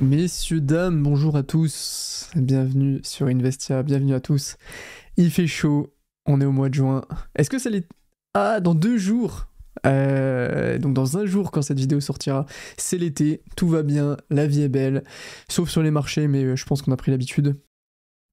Messieurs, dames, bonjour à tous, bienvenue sur Investia, bienvenue à tous. Il fait chaud, on est au mois de juin. Est-ce que ça l'est... Ah, dans 2 jours donc dans un jour quand cette vidéo sortira, c'est l'été, tout va bien, la vie est belle, sauf sur les marchés, mais je pense qu'on a pris l'habitude.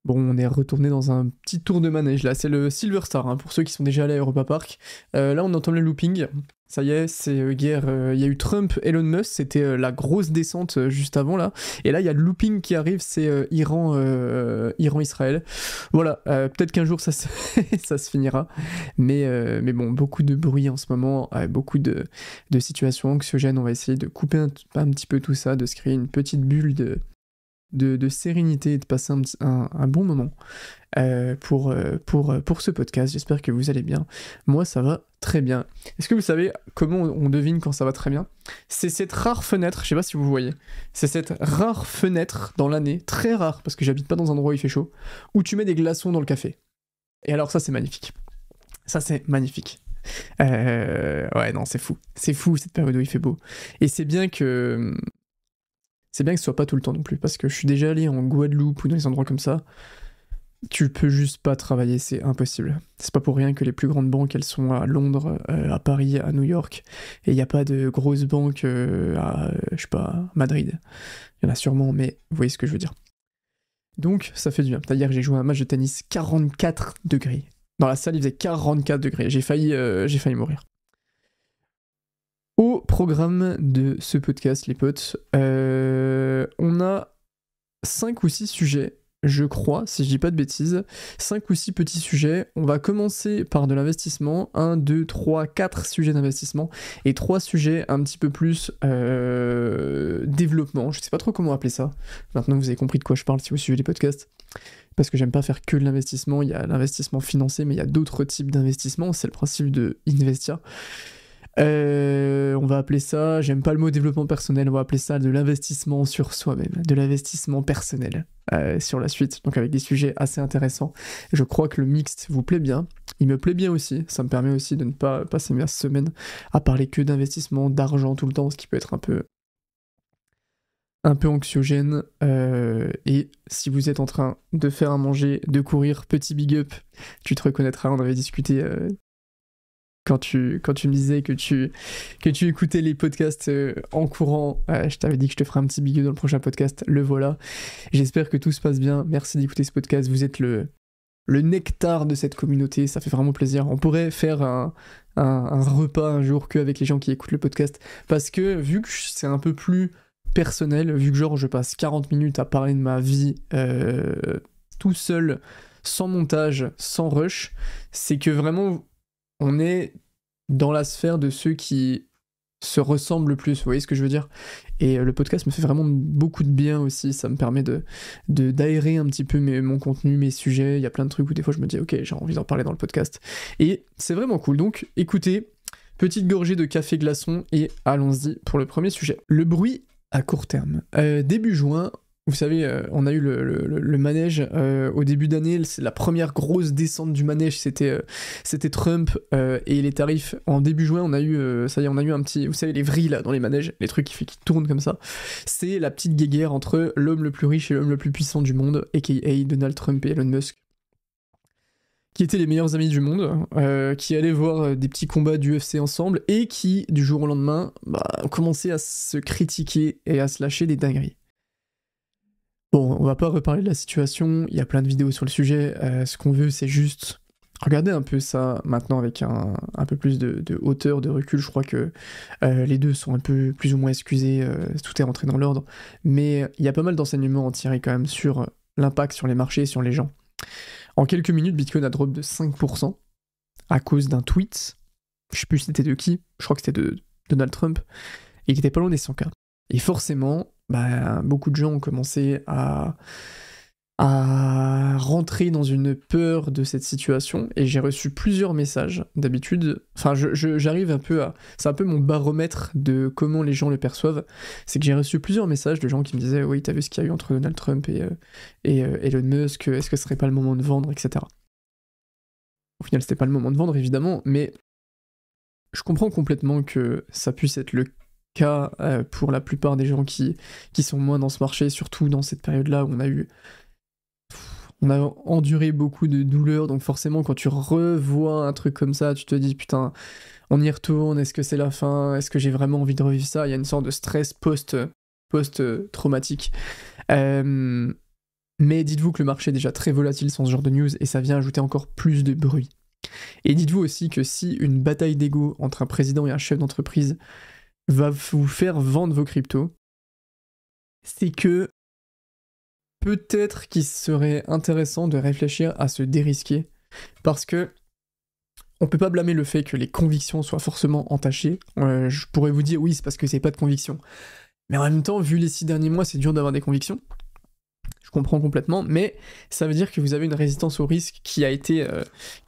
Bon, on est retourné dans un petit tour de manège là, c'est le Silver Star, hein, pour ceux qui sont déjà allés à Europa Park. Là on entend le looping, ça y est, c'est guerre, il y a eu Trump, Elon Musk, c'était la grosse descente juste avant là, et là il y a le looping qui arrive, c'est Iran-Israël. Voilà, peut-être qu'un jour ça se, ça se finira, mais bon, beaucoup de bruit en ce moment, beaucoup de situations anxiogènes, on va essayer de couper un petit peu tout ça, de se créer une petite bulle de sérénité et de passer un bon moment pour ce podcast. J'espère que vous allez bien. Moi, ça va très bien. Est-ce que vous savez comment on devine quand ça va très bien? C'est cette rare fenêtre, je sais pas si vous voyez, c'est cette rare fenêtre dans l'année, très rare, parce que j'habite pas dans un endroit où il fait chaud, où tu mets des glaçons dans le café. Et alors ça, c'est magnifique. Ça, c'est magnifique. Ouais, non, c'est fou. C'est fou, cette période où il fait beau. Et c'est bien que... C'est bien que ce soit pas tout le temps non plus, parce que je suis déjà allé en Guadeloupe ou dans des endroits comme ça, tu peux juste pas travailler, c'est impossible. C'est pas pour rien que les plus grandes banques, elles sont à Londres, à Paris, à New York, et il n'y a pas de grosses banques à, je sais pas, Madrid. Il y en a sûrement, mais vous voyez ce que je veux dire. Donc, ça fait du bien. Hier, j'ai joué à un match de tennis 44 degrés. Dans la salle, il faisait 44 degrés. J'ai failli mourir. Au programme de ce podcast, les potes, on a 5 ou 6 sujets, je crois, si je dis pas de bêtises. 5 ou 6 petits sujets. On va commencer par de l'investissement. 1, 2, 3, 4 sujets d'investissement. Et 3 sujets un petit peu plus développement. Je sais pas trop comment appeler ça. Maintenant que vous avez compris de quoi je parle si vous suivez les podcasts. Parce que j'aime pas faire que de l'investissement. Il y a l'investissement financier, mais il y a d'autres types d'investissement. C'est le principe de Investia. On va appeler ça, j'aime pas le mot développement personnel, on va appeler ça de l'investissement sur soi-même, de l'investissement personnel sur la suite, donc avec des sujets assez intéressants. Je crois que le mixte vous plaît bien, il me plaît bien aussi, ça me permet aussi de ne pas passer mes semaines à parler que d'investissement, d'argent tout le temps, ce qui peut être un peu anxiogène, et si vous êtes en train de faire à manger, de courir, petit big up, tu te reconnaîtras, on avait discuté quand tu me disais que tu écoutais les podcasts en courant, je t'avais dit que je te ferais un petit big up dans le prochain podcast, le voilà. J'espère que tout se passe bien, merci d'écouter ce podcast, vous êtes le nectar de cette communauté, ça fait vraiment plaisir. On pourrait faire un repas un jour qu'avec les gens qui écoutent le podcast, parce que vu que c'est un peu plus personnel, vu que genre je passe 40 minutes à parler de ma vie tout seul, sans montage, sans rush, c'est que vraiment... on est dans la sphère de ceux qui se ressemblent le plus, vous voyez ce que je veux dire? Et le podcast me fait vraiment beaucoup de bien aussi, ça me permet d'aérer un petit peu mon contenu, mes sujets, il y a plein de trucs où des fois je me dis ok, j'ai envie d'en parler dans le podcast. Et c'est vraiment cool, donc écoutez, petite gorgée de café glaçon et allons-y pour le premier sujet. Le bruit à court terme. Début juin, vous savez, on a eu le manège au début d'année, c'est la première grosse descente du manège, c'était Trump et les tarifs. En début juin, on a eu, ça y est, on a eu un petit, vous savez, les vrilles là dans les manèges, les trucs qui tournent comme ça. C'est la petite guéguerre entre l'homme le plus riche et l'homme le plus puissant du monde, aka Donald Trump et Elon Musk, qui étaient les meilleurs amis du monde, qui allaient voir des petits combats d'UFC ensemble, et qui, du jour au lendemain, ont commencé à se critiquer et à se lâcher des dingueries. Bon, on va pas reparler de la situation, il y a plein de vidéos sur le sujet, ce qu'on veut c'est juste regarder un peu ça maintenant avec un peu plus de hauteur, de recul. Je crois que les deux sont un peu plus ou moins excusés, tout est rentré dans l'ordre, mais il y a pas mal d'enseignements à en tirer quand même sur l'impact sur les marchés et sur les gens. En quelques minutes, Bitcoin a drop de 5% à cause d'un tweet, je sais plus c'était de qui, je crois que c'était de Donald Trump, et il était pas loin des 100K. Et forcément, beaucoup de gens ont commencé à rentrer dans une peur de cette situation, et j'ai reçu plusieurs messages. D'habitude, enfin j'arrive un peu à... c'est un peu mon baromètre de comment les gens le perçoivent, c'est que j'ai reçu plusieurs messages de gens qui me disaient « Oui, t'as vu ce qu'il y a eu entre Donald Trump et Elon Musk, est-ce que ce serait pas le moment de vendre, etc. » Au final, c'était pas le moment de vendre, évidemment, mais je comprends complètement que ça puisse être le cas pour la plupart des gens qui sont moins dans ce marché, surtout dans cette période-là où on a enduré beaucoup de douleurs, donc forcément quand tu revois un truc comme ça, tu te dis putain, on y retourne, est-ce que c'est la fin, est-ce que j'ai vraiment envie de revivre ça? Il y a une sorte de stress post-traumatique. Mais dites-vous que le marché est déjà très volatile sans ce genre de news et ça vient ajouter encore plus de bruit. Et dites-vous aussi que si une bataille d'ego entre un président et un chef d'entreprise va vous faire vendre vos cryptos, c'est que peut-être qu'il serait intéressant de réfléchir à se dérisquer parce que on peut pas blâmer le fait que les convictions soient forcément entachées. Je pourrais vous dire oui, c'est parce que c'est pas de conviction. Mais en même temps, vu les 6 derniers mois, c'est dur d'avoir des convictions. Je comprends complètement, mais ça veut dire que vous avez une résistance au risque qui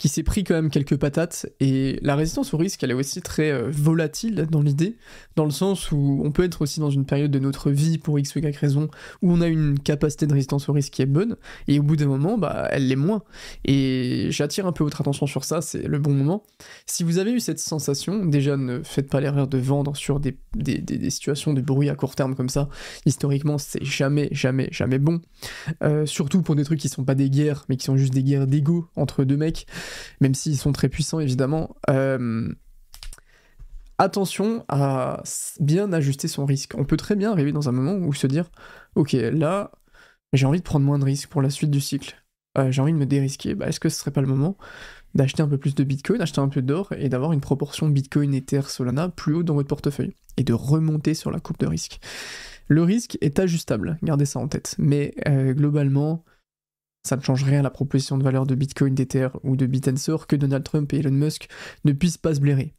s'est pris quand même quelques patates, et la résistance au risque, elle est aussi très volatile dans l'idée, dans le sens où on peut être aussi dans une période de notre vie, pour X ou Y raison, où on a une capacité de résistance au risque qui est bonne, et au bout d'un moment, bah, elle l'est moins. Et j'attire un peu votre attention sur ça, c'est le bon moment. Si vous avez eu cette sensation, déjà ne faites pas l'erreur de vendre sur des situations de bruit à court terme comme ça. Historiquement, c'est jamais bon. Surtout pour des trucs qui sont pas des guerres, mais qui sont juste des guerres d'ego entre deux mecs, même s'ils sont très puissants évidemment. Attention à bien ajuster son risque. On peut très bien arriver dans un moment où se dire ok, là j'ai envie de prendre moins de risques pour la suite du cycle, j'ai envie de me dérisquer, bah, est-ce que ce serait pas le moment d'acheter un peu plus de Bitcoin, d'acheter un peu d'or et d'avoir une proportion Bitcoin, Ether, Solana plus haute dans votre portefeuille et de remonter sur la courbe de risque. Le risque est ajustable, gardez ça en tête, mais globalement, ça ne change rien à la proposition de valeur de Bitcoin, d'Ether ou de Bit&Sword que Donald Trump et Elon Musk ne puissent pas se blairer.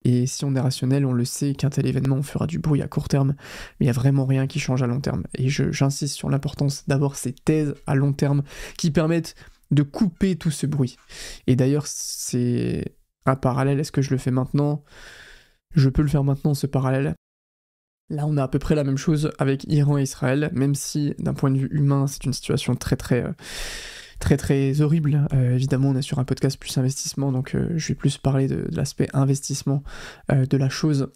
Et si on est rationnel, on le sait qu'un tel événement fera du bruit à court terme, mais il n'y a vraiment rien qui change à long terme. Et j'insiste sur l'importance d'avoir ces thèses à long terme qui permettent de couper tout ce bruit. Et d'ailleurs, c'est un parallèle, est-ce que je le fais maintenant ? Je peux le faire maintenant, ce parallèle. Là, on a à peu près la même chose avec Iran et Israël, même si, d'un point de vue humain, c'est une situation très horrible. Évidemment, on est sur un podcast plus investissement, donc je vais plus parler de l'aspect investissement de la chose.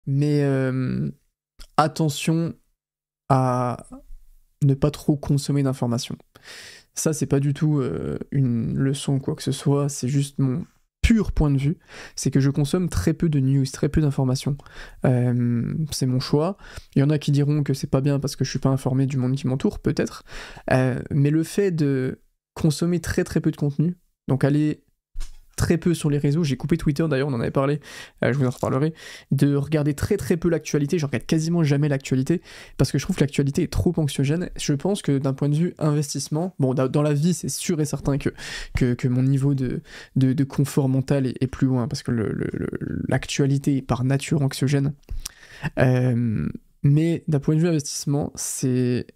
Mais attention à ne pas trop consommer d'informations. Ça, c'est pas du tout une leçon ou quoi que ce soit, c'est juste mon pur point de vue, c'est que je consomme très peu de news, très peu d'informations. C'est mon choix. Il y en a qui diront que c'est pas bien parce que je suis pas informé du monde qui m'entoure, peut-être. Mais le fait de consommer très peu de contenu, donc aller très peu sur les réseaux, j'ai coupé Twitter d'ailleurs, on en avait parlé, je vous en reparlerai, de regarder très peu l'actualité, je regarde quasiment jamais l'actualité, parce que je trouve que l'actualité est trop anxiogène. Je pense que d'un point de vue investissement, bon, dans la vie, c'est sûr et certain que mon niveau de confort mental est plus loin, parce que l'actualité est par nature anxiogène. Mais d'un point de vue investissement, c'est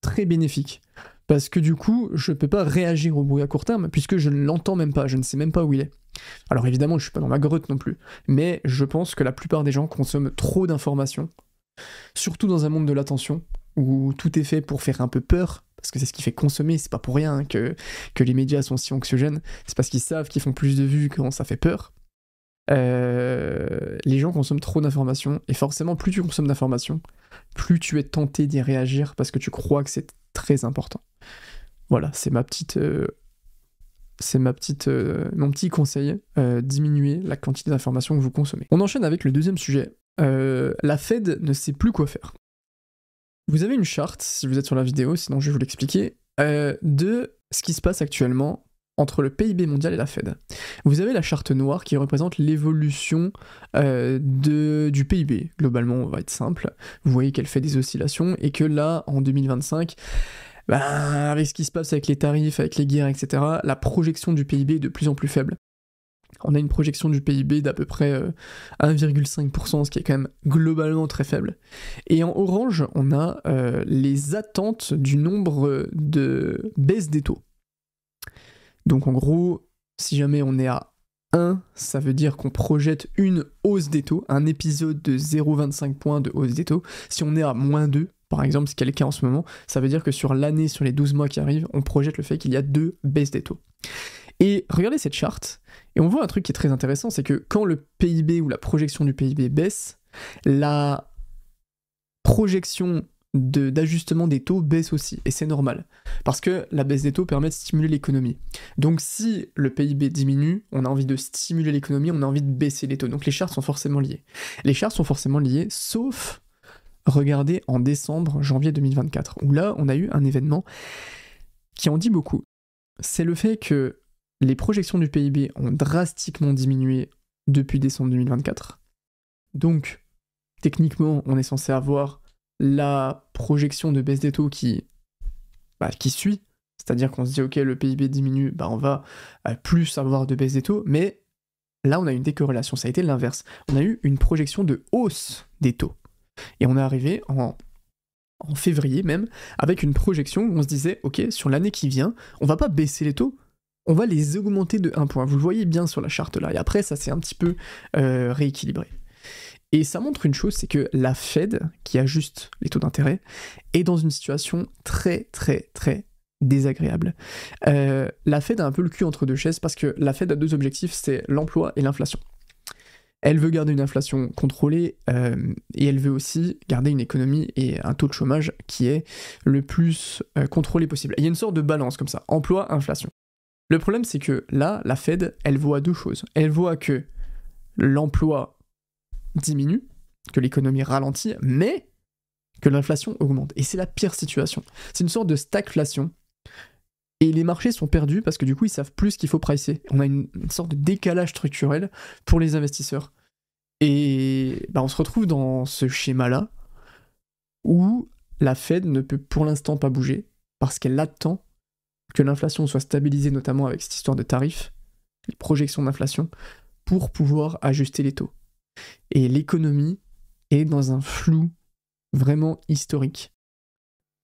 très bénéfique. Parce que du coup, je peux pas réagir au bruit à court terme, puisque je ne l'entends même pas, je ne sais même pas où il est. Alors évidemment, je suis pas dans ma grotte non plus, mais je pense que la plupart des gens consomment trop d'informations, surtout dans un monde de l'attention, où tout est fait pour faire un peu peur, parce que c'est ce qui fait consommer, c'est pas pour rien que les médias sont si anxiogènes, c'est parce qu'ils savent qu'ils font plus de vues quand ça fait peur. Les gens consomment trop d'informations, et forcément, plus tu consommes d'informations, plus tu es tenté d'y réagir, parce que tu crois que c'est très important. Voilà, c'est mon petit conseil, diminuer la quantité d'informations que vous consommez. On enchaîne avec le deuxième sujet. La Fed ne sait plus quoi faire. Vous avez une charte, si vous êtes sur la vidéo, sinon je vais vous l'expliquer, de ce qui se passe actuellement entre le PIB mondial et la Fed. Vous avez la charte noire qui représente l'évolution du PIB. Globalement, on va être simple. Vous voyez qu'elle fait des oscillations et que là, en 2025, avec ce qui se passe avec les tarifs, avec les guerres, etc., la projection du PIB est de plus en plus faible. On a une projection du PIB d'à peu près 1,5%, ce qui est quand même globalement très faible. Et en orange, on a les attentes du nombre de baisses des taux. Donc en gros, si jamais on est à 1, ça veut dire qu'on projette une hausse des taux, un épisode de 0,25 points de hausse des taux. Si on est à -2, par exemple, ce qui est le cas en ce moment, ça veut dire que sur l'année, sur les 12 mois qui arrivent, on projette le fait qu'il y a 2 baisses des taux. Et regardez cette charte, et on voit un truc qui est très intéressant, c'est que quand le PIB ou la projection du PIB baisse, la projection d'ajustement des taux baisse aussi, et c'est normal, parce que la baisse des taux permet de stimuler l'économie. Donc si le PIB diminue, on a envie de stimuler l'économie, on a envie de baisser les taux, donc les charts sont forcément liés. Les charts sont forcément liés, sauf, regardez, en décembre, janvier 2024, où là, on a eu un événement qui en dit beaucoup. C'est le fait que les projections du PIB ont drastiquement diminué depuis décembre 2024. Donc, techniquement, on est censé avoir la projection de baisse des taux qui suit, c'est-à-dire qu'on se dit ok, le PIB diminue, on va plus avoir de baisse des taux, mais là on a une décorrélation, ça a été l'inverse. On a eu une projection de hausse des taux, et on est arrivé en février même, avec une projection où on se disait ok, sur l'année qui vient, on va pas baisser les taux, on va les augmenter de 1 point. Vous le voyez bien sur la charte là, et après ça s'est un petit peu rééquilibré. Et ça montre une chose, c'est que la Fed, qui ajuste les taux d'intérêt, est dans une situation très très très désagréable. La Fed a un peu le cul entre deux chaises parce que la Fed a deux objectifs, c'est l'emploi et l'inflation. Elle veut garder une inflation contrôlée et elle veut aussi garder une économie et un taux de chômage qui est le plus contrôlé possible. Il y a une sorte de balance comme ça, emploi, inflation. Le problème c'est que là, la Fed, elle voit deux choses. Elle voit que l'emploi diminue, que l'économie ralentit, mais que l'inflation augmente. Et c'est la pire situation. C'est une sorte de stagflation. Et les marchés sont perdus parce que du coup, ils savent plus ce qu'il faut pricer. On a une sorte de décalage structurel pour les investisseurs. Et on se retrouve dans ce schéma-là où la Fed ne peut pour l'instant pas bouger parce qu'elle attend que l'inflation soit stabilisée, notamment avec cette histoire de tarifs, les projections d'inflation, pour pouvoir ajuster les taux. Et l'économie est dans un flou vraiment historique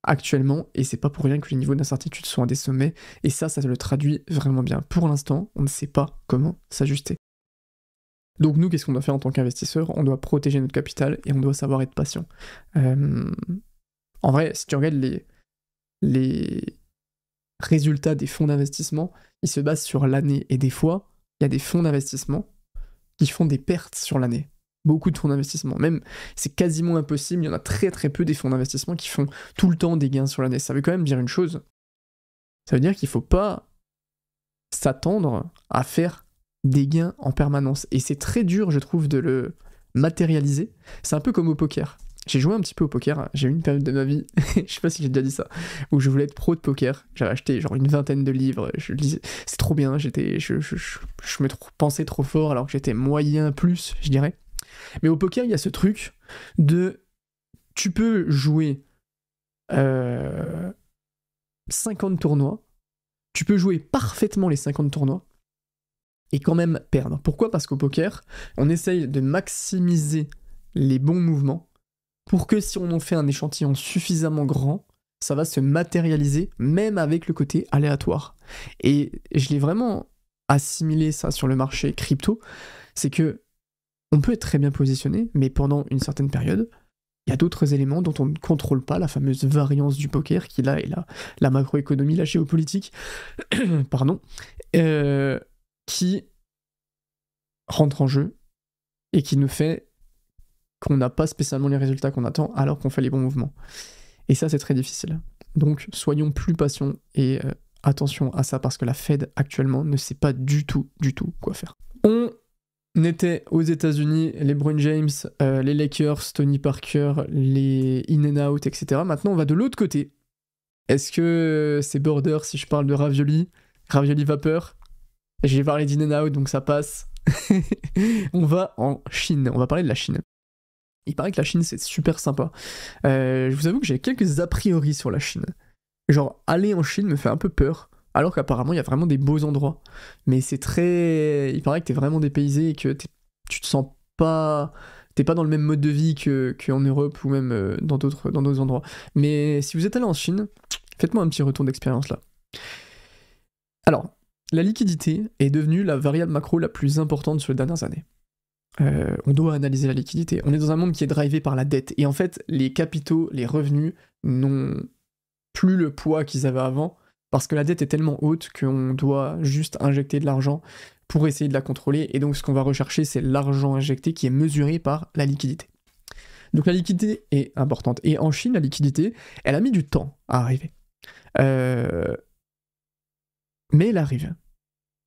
actuellement, et c'est pas pour rien que les niveaux d'incertitude sont à des sommets, et ça le traduit vraiment bien. Pour l'instant, on ne sait pas comment s'ajuster. Donc nous, qu'est-ce qu'on doit faire en tant qu'investisseur ? On doit protéger notre capital, et on doit savoir être patient. En vrai, si tu regardes les résultats des fonds d'investissement, ils se basent sur l'année, et des fois, il y a des fonds d'investissement qui font des pertes sur l'année. Beaucoup de fonds d'investissement. Même, c'est quasiment impossible, il y en a très très peu des fonds d'investissement qui font tout le temps des gains sur l'année. Ça veut quand même dire une chose. Ça veut dire qu'il ne faut pas s'attendre à faire des gains en permanence. Et c'est très dur, je trouve, de le matérialiser. C'est un peu comme au poker. J'ai joué un petit peu au poker, j'ai eu une période de ma vie, je sais pas si j'ai déjà dit ça, où je voulais être pro de poker. J'avais acheté genre une vingtaine de livres, je lisais, c'est trop bien, je me pensais trop fort alors que j'étais moyen plus, je dirais. Mais au poker, il y a ce truc de tu peux jouer 50 tournois, tu peux jouer parfaitement les 50 tournois et quand même perdre. Pourquoi ? Parce qu'au poker, on essaye de maximiser les bons mouvements pour que si on en fait un échantillon suffisamment grand, ça va se matérialiser, même avec le côté aléatoire. Et je l'ai vraiment assimilé ça sur le marché crypto, c'est que on peut être très bien positionné, mais pendant une certaine période, il y a d'autres éléments dont on ne contrôle pas, la fameuse variance du poker, qui là est la macroéconomie, la géopolitique, pardon, qui rentre en jeu et qui nous fait qu'on n'a pas spécialement les résultats qu'on attend alors qu'on fait les bons mouvements. Et ça, c'est très difficile. Donc, soyons plus patients et attention à ça parce que la Fed, actuellement, ne sait pas du tout quoi faire. On était aux États-Unis, les LeBron James, les Lakers, Tony Parker, les In-N-Out, etc. Maintenant, on va de l'autre côté. Est-ce que c'est border si je parle de ravioli vapeur ? J'ai parlé d'In-N-Out, donc ça passe. On va en Chine, on va parler de la Chine. Il paraît que la Chine, c'est super sympa. Je vous avoue que j'ai quelques a priori sur la Chine. Genre, aller en Chine me fait un peu peur, alors qu'apparemment, il y a vraiment des beaux endroits. Mais c'est très... Il paraît que t'es vraiment dépaysé et que tu te sens pas... T'es pas dans le même mode de vie qu'en Europe ou même dans d'autres endroits. Mais si vous êtes allé en Chine, faites-moi un petit retour d'expérience là. Alors, la liquidité est devenue la variable macro la plus importante sur les dernières années. On doit analyser la liquidité. On est dans un monde qui est drivé par la dette. Et en fait, les capitaux, les revenus n'ont plus le poids qu'ils avaient avant parce que la dette est tellement haute qu'on doit juste injecter de l'argent pour essayer de la contrôler. Et donc, ce qu'on va rechercher, c'est l'argent injecté qui est mesuré par la liquidité. Donc la liquidité est importante. Et en Chine, la liquidité, elle a mis du temps à arriver. Mais elle arrive.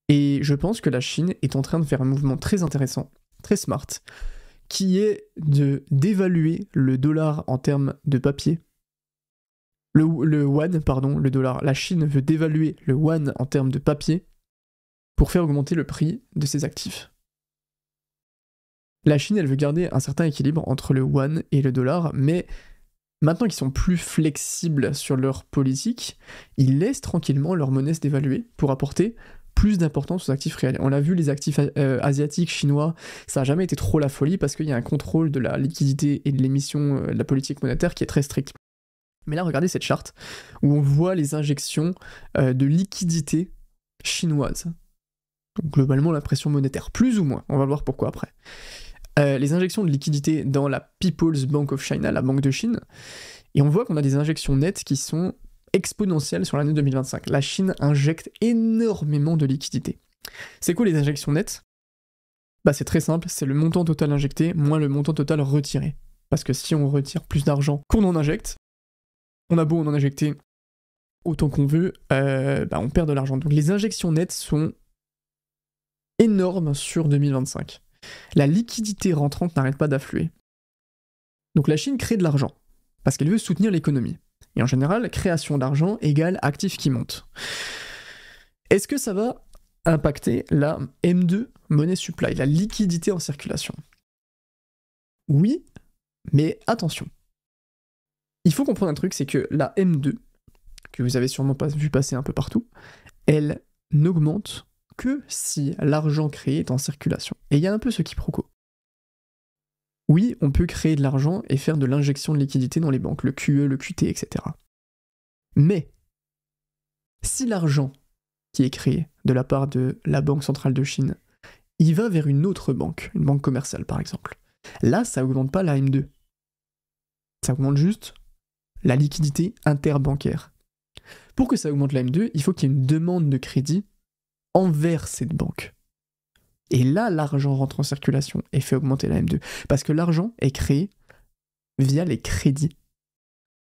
Et je pense que la Chine est en train de faire un mouvement très intéressant, très smart, qui est d'évaluer le dollar en termes de papier. Le yuan, pardon, le dollar. La Chine veut dévaluer le yuan en termes de papier pour faire augmenter le prix de ses actifs. La Chine, elle veut garder un certain équilibre entre le yuan et le dollar, mais maintenant qu'ils sont plus flexibles sur leur politique, ils laissent tranquillement leur monnaie se dévaluer pour apporter plus d'importance aux actifs réels. On l'a vu, les actifs asiatiques, chinois, ça n'a jamais été trop la folie parce qu'il y a un contrôle de la liquidité et de l'émission de la politique monétaire qui est très strict. Mais là, regardez cette charte où on voit les injections de liquidité chinoise. Donc, globalement, la pression monétaire, plus ou moins. On va voir pourquoi après. Les injections de liquidité dans la People's Bank of China, la banque de Chine, et on voit qu'on a des injections nettes qui sont exponentielles sur l'année 2025. La Chine injecte énormément de liquidité. C'est quoi les injections nettes ? Bah c'est très simple, c'est le montant total injecté moins le montant total retiré. Parce que si on retire plus d'argent qu'on en injecte, on a beau en injecter autant qu'on veut, on perd de l'argent. Donc les injections nettes sont énormes sur 2025. La liquidité rentrante n'arrête pas d'affluer. Donc la Chine crée de l'argent, parce qu'elle veut soutenir l'économie. Et en général, création d'argent égale actifs qui montent. Est-ce que ça va impacter la M2 money supply, la liquidité en circulation ? Oui, mais attention. Il faut comprendre un truc, c'est que la M2, que vous avez sûrement pas vu passer un peu partout, elle n'augmente que si l'argent créé est en circulation. Et il y a un peu ce quiproquo. Oui, on peut créer de l'argent et faire de l'injection de liquidité dans les banques, le QE, le QT, etc. Mais, si l'argent qui est créé de la part de la Banque centrale de Chine, il va vers une autre banque, une banque commerciale par exemple, là, ça augmente pas la M2. Ça augmente juste la liquidité interbancaire. Pour que ça augmente la M2, il faut qu'il y ait une demande de crédit envers cette banque. Et là, l'argent rentre en circulation et fait augmenter la M2. Parce que l'argent est créé via les crédits.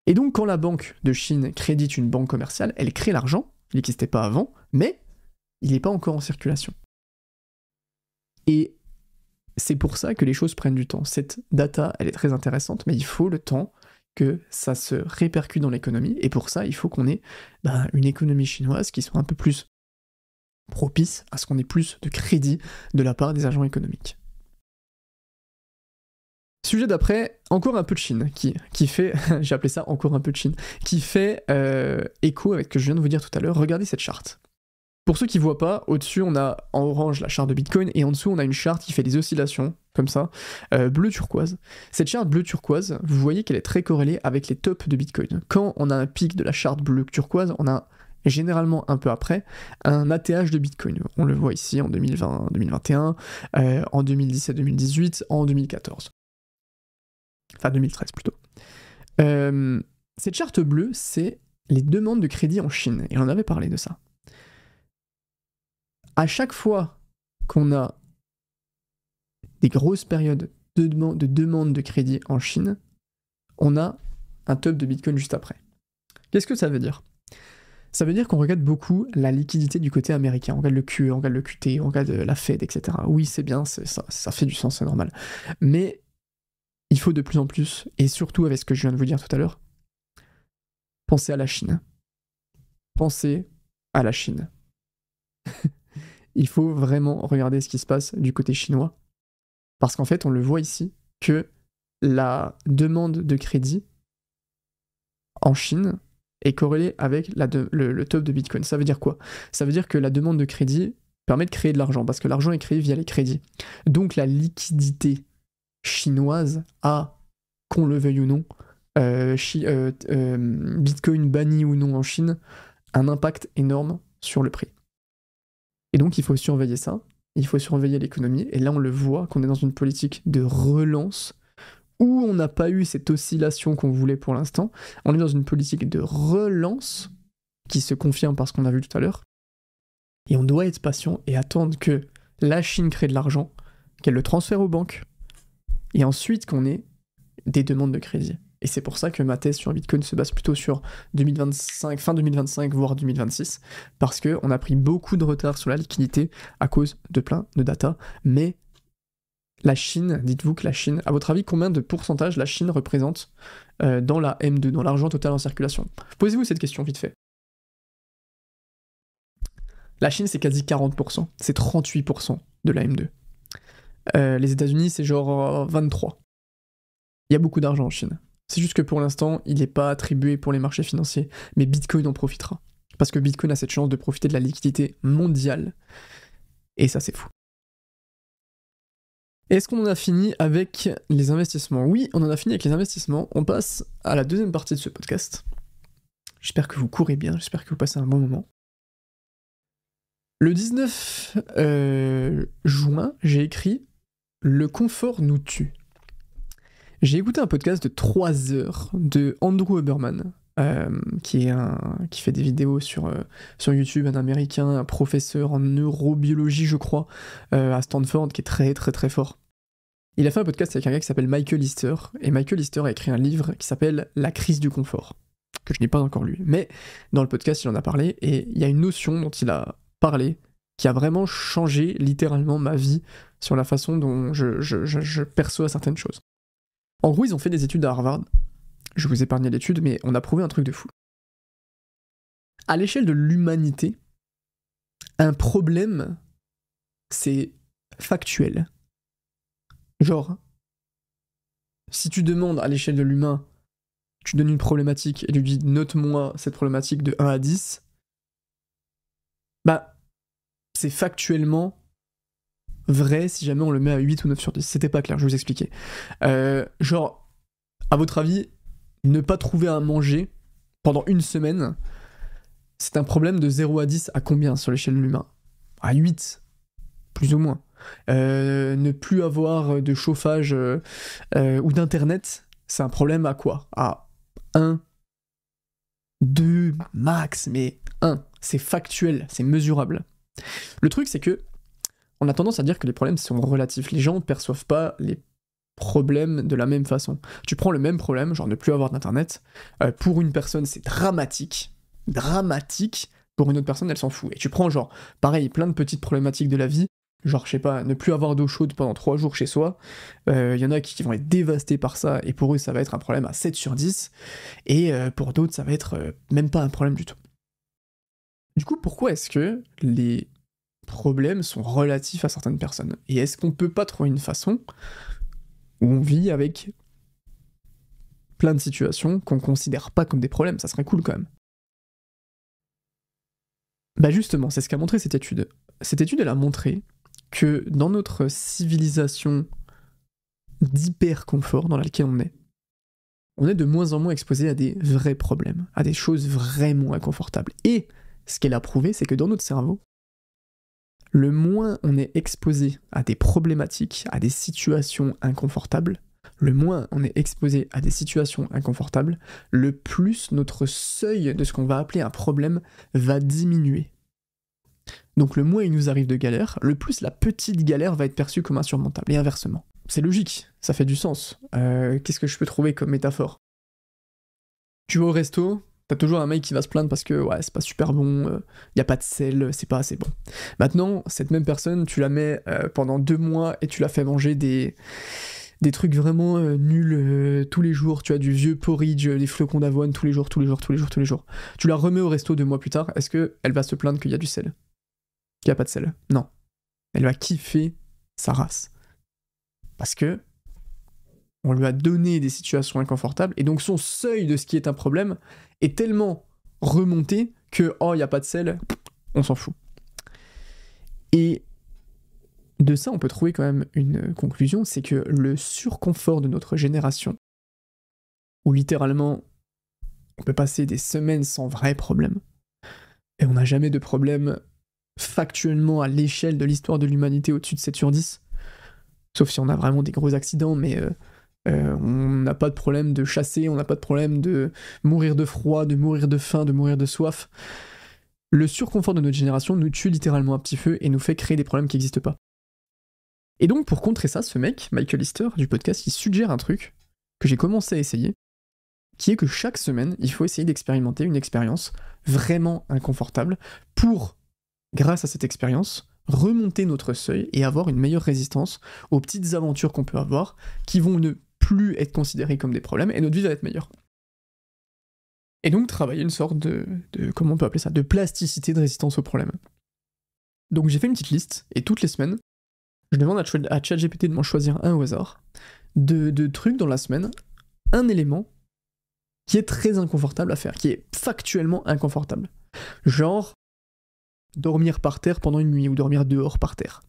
Et donc, quand la banque de Chine crédite une banque commerciale, elle crée l'argent, il n'existait pas avant, mais il n'est pas encore en circulation. Et c'est pour ça que les choses prennent du temps. Cette data, elle est très intéressante, mais il faut le temps que ça se répercute dans l'économie. Et pour ça, il faut qu'on ait une économie chinoise qui soit un peu plus propice à ce qu'on ait plus de crédit de la part des agents économiques. Sujet d'après, encore un peu de Chine, qui fait, j'ai appelé ça encore un peu de Chine, qui fait écho avec ce que je viens de vous dire tout à l'heure. Regardez cette charte. Pour ceux qui ne voient pas, au-dessus on a en orange la charte de Bitcoin et en dessous on a une charte qui fait des oscillations, comme ça, bleu turquoise. Cette charte bleu turquoise, vous voyez qu'elle est très corrélée avec les tops de Bitcoin. Quand on a un pic de la charte bleu turquoise, on a généralement un peu après, un ATH de Bitcoin. On le voit ici en 2020, 2021, en 2017-2018, en 2014. Enfin 2013 plutôt. Cette charte bleue, c'est les demandes de crédit en Chine, et on avait parlé de ça. À chaque fois qu'on a des grosses périodes de demande de crédit en Chine, on a un top de Bitcoin juste après. Qu'est-ce que ça veut dire ? Ça veut dire qu'on regarde beaucoup la liquidité du côté américain. On regarde le QE, on regarde le QT, on regarde la Fed, etc. Oui, c'est bien, ça fait du sens, c'est normal. Mais il faut de plus en plus, et surtout avec ce que je viens de vous dire tout à l'heure, penser à la Chine. Pensez à la Chine. Il faut vraiment regarder ce qui se passe du côté chinois. Parce qu'en fait, on le voit ici, que la demande de crédit en Chine est corrélée avec le top de Bitcoin. Ça veut dire quoi ? Ça veut dire que la demande de crédit permet de créer de l'argent, parce que l'argent est créé via les crédits. Donc la liquidité chinoise a, qu'on le veuille ou non, Bitcoin banni ou non en Chine, un impact énorme sur le prix. Et donc il faut surveiller ça, il faut surveiller l'économie, et là on le voit qu'on est dans une politique de relance où on n'a pas eu cette oscillation qu'on voulait pour l'instant. On est dans une politique de relance qui se confirme par ce qu'on a vu tout à l'heure. Et on doit être patient et attendre que la Chine crée de l'argent, qu'elle le transfère aux banques, et ensuite qu'on ait des demandes de crédit. Et c'est pour ça que ma thèse sur Bitcoin se base plutôt sur 2025, fin 2025, voire 2026, parce qu'on a pris beaucoup de retard sur la liquidité à cause de plein de data, mais la Chine, dites-vous que la Chine, à votre avis, combien de pourcentage la Chine représente dans la M2, dans l'argent total en circulation? Posez-vous cette question vite fait. La Chine, c'est quasi 40%, c'est 38% de la M2. Les États-Unis, c'est genre 23%. Il y a beaucoup d'argent en Chine. C'est juste que pour l'instant, il n'est pas attribué pour les marchés financiers, mais Bitcoin en profitera. Parce que Bitcoin a cette chance de profiter de la liquidité mondiale. Et ça, c'est fou. Est-ce qu'on en a fini avec les investissements? Oui, on en a fini avec les investissements. On passe à la deuxième partie de ce podcast. J'espère que vous courez bien, j'espère que vous passez un bon moment. Le 19 juin, j'ai écrit « Le confort nous tue ». J'ai écouté un podcast de 3 heures de Andrew Huberman, qui fait des vidéos sur YouTube, un américain, un professeur en neurobiologie, je crois, à Stanford, qui est très très très fort. Il a fait un podcast avec un gars qui s'appelle Michael Easter, et Michael Easter a écrit un livre qui s'appelle « La crise du confort », que je n'ai pas encore lu. Mais dans le podcast, il en a parlé, et il y a une notion dont il a parlé qui a vraiment changé littéralement ma vie sur la façon dont je perçois certaines choses. En gros, ils ont fait des études à Harvard. Je vous épargne l'étude, mais on a prouvé un truc de fou. À l'échelle de l'humanité, un problème, c'est factuel. Genre, si tu demandes à l'échelle de l'humain, tu donnes une problématique et tu dis « note-moi cette problématique de 1 à 10 », bah, c'est factuellement vrai si jamais on le met à 8 ou 9 sur 10. C'était pas clair, je vais vous expliquer. Genre, à votre avis, ne pas trouver à manger pendant une semaine, c'est un problème de 0 à 10 à combien sur l'échelle de l'humain? À 8, plus ou moins. Ne plus avoir de chauffage ou d'internet, c'est un problème à quoi? À 1, 2, max, mais 1. C'est factuel, c'est mesurable. Le truc, c'est que on a tendance à dire que les problèmes sont relatifs. Les gens ne perçoivent pas les problèmes de la même façon. Tu prends le même problème, genre ne plus avoir d'internet, pour une personne c'est dramatique, pour une autre personne elle s'en fout. Et tu prends genre, pareil, plein de petites problématiques de la vie, genre je sais pas, ne plus avoir d'eau chaude pendant 3 jours chez soi, y en a qui vont être dévastés par ça, et pour eux ça va être un problème à 7 sur 10, et pour d'autres ça va être même pas un problème du tout. Du coup, pourquoi est-ce que les problèmes sont relatifs à certaines personnes? Et est-ce qu'on peut pas trouver une façon où on vit avec plein de situations qu'on considère pas comme des problèmes? Ça serait cool quand même. Bah justement, c'est ce qu'a montré cette étude. Cette étude, elle a montré que dans notre civilisation d'hyper-confort dans laquelle on est de moins en moins exposé à des vrais problèmes, à des choses vraiment inconfortables. Et ce qu'elle a prouvé, c'est que dans notre cerveau, le moins on est exposé à des problématiques, à des situations inconfortables, le moins on est exposé à des situations inconfortables, le plus notre seuil de ce qu'on va appeler un problème va diminuer. Donc le moins il nous arrive de galère, le plus la petite galère va être perçue comme insurmontable, et inversement. C'est logique, ça fait du sens. Qu'est-ce que je peux trouver comme métaphore? Tu vas au resto, t'as toujours un mec qui va se plaindre parce que ouais, c'est pas super bon, y a pas de sel, c'est pas assez bon. Maintenant, cette même personne, tu la mets pendant 2 mois et tu la fais manger des trucs vraiment nuls tous les jours. Tu as du vieux porridge, des flocons d'avoine tous les jours. Tu la remets au resto 2 mois plus tard, est-ce qu'elle va se plaindre qu'il y a du sel? Qu'il y a pas de sel? Non. Elle va kiffer sa race. Parce que on lui a donné des situations inconfortables, et donc son seuil de ce qui est un problème est tellement remonté que, oh, il n'y a pas de sel, on s'en fout. Et de ça, on peut trouver quand même une conclusion, c'est que le surconfort de notre génération, où littéralement, on peut passer des semaines sans vrai problème, et on n'a jamais de problème factuellement à l'échelle de l'histoire de l'humanité au-dessus de 7 sur 10, sauf si on a vraiment des gros accidents, mais on n'a pas de problème de chasser, on n'a pas de problème de mourir de froid, de mourir de faim, de mourir de soif. Le surconfort de notre génération nous tue littéralement à petit feu et nous fait créer des problèmes qui n'existent pas. Et donc pour contrer ça, ce mec, Michael Easter, du podcast, il suggère un truc que j'ai commencé à essayer, qui est que chaque semaine, il faut essayer d'expérimenter une expérience vraiment inconfortable pour, grâce à cette expérience, remonter notre seuil et avoir une meilleure résistance aux petites aventures qu'on peut avoir qui vont ne plus être considérées comme des problèmes et notre vie va être meilleure. Et donc travailler une sorte de comment on peut appeler ça, de plasticité de résistance aux problèmes. Donc j'ai fait une petite liste et toutes les semaines, je demande à ChatGPT de m'en choisir un au hasard, de trucs dans la semaine, un élément qui est très inconfortable à faire, qui est factuellement inconfortable. Genre, dormir par terre pendant une nuit, ou dormir dehors par terre.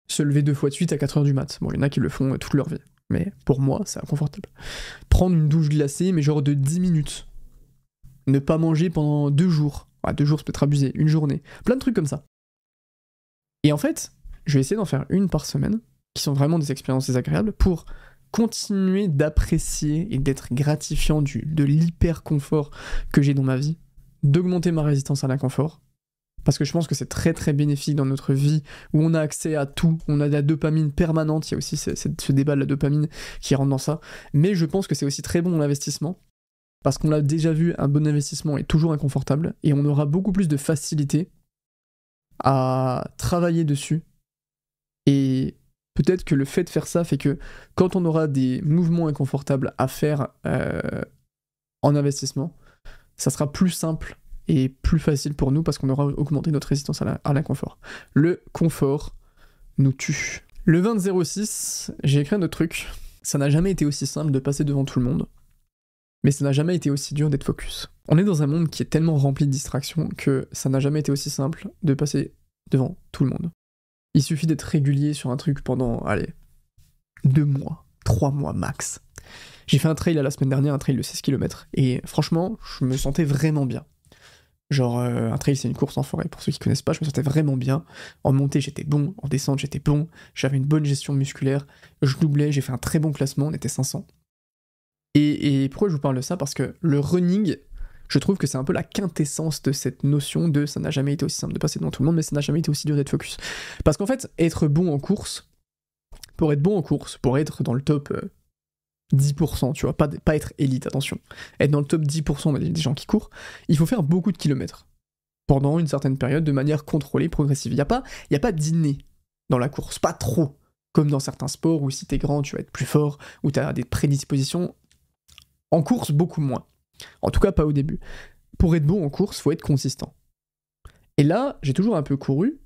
Se lever 2 fois de suite à 4h du mat. Bon, il y en a qui le font toute leur vie, mais pour moi, c'est inconfortable. Prendre une douche glacée, mais genre de 10 minutes. Ne pas manger pendant 2 jours. 2 jours, c'est peut-être abusé, une journée. Plein de trucs comme ça. Et en fait, je vais essayer d'en faire une par semaine, qui sont vraiment des expériences désagréables, pour continuer d'apprécier et d'être gratifiant de l'hyper-confort que j'ai dans ma vie, d'augmenter ma résistance à l'inconfort, parce que je pense que c'est très très bénéfique dans notre vie, où on a accès à tout, on a de la dopamine permanente, il y a aussi ce débat de la dopamine qui rentre dans ça, mais je pense que c'est aussi très bon l'investissement, parce qu'on l'a déjà vu, un bon investissement est toujours inconfortable, et on aura beaucoup plus de facilité à travailler dessus, et peut-être que le fait de faire ça fait que quand on aura des mouvements inconfortables à faire en investissement, ça sera plus simple et plus facile pour nous parce qu'on aura augmenté notre résistance à l'inconfort. Le confort nous tue. Le 20-06, j'ai écrit un autre truc. Ça n'a jamais été aussi simple de passer devant tout le monde, mais ça n'a jamais été aussi dur d'être focus. On est dans un monde qui est tellement rempli de distractions que ça n'a jamais été aussi simple de passer devant tout le monde. Il suffit d'être régulier sur un truc pendant, 2 mois, 3 mois max. J'ai fait un trail la semaine dernière, un trail de 16 km, et franchement, je me sentais vraiment bien. Genre, un trail, c'est une course en forêt. Pour ceux qui connaissent pas, je me sentais vraiment bien. En montée, j'étais bon. En descente, j'étais bon. J'avais une bonne gestion musculaire. Je doublais, j'ai fait un très bon classement, on était 500. Et pourquoi je vous parle de ça ? Parce que le running, je trouve que c'est un peu la quintessence de cette notion de ça n'a jamais été aussi simple de passer devant tout le monde, mais ça n'a jamais été aussi dur d'être focus. Parce qu'en fait, être bon en course, pour être dans le top 10%, tu vois, pas être élite, attention, être dans le top 10% des gens qui courent, il faut faire beaucoup de kilomètres pendant une certaine période de manière contrôlée, progressive. Il n'y a pas d'inné dans la course, pas trop, comme dans certains sports où si t'es grand, tu vas être plus fort, où t'as des prédispositions. En course, beaucoup moins. En tout cas, pas au début. Pour être bon en course, faut être consistant. Et là, j'ai toujours un peu couru,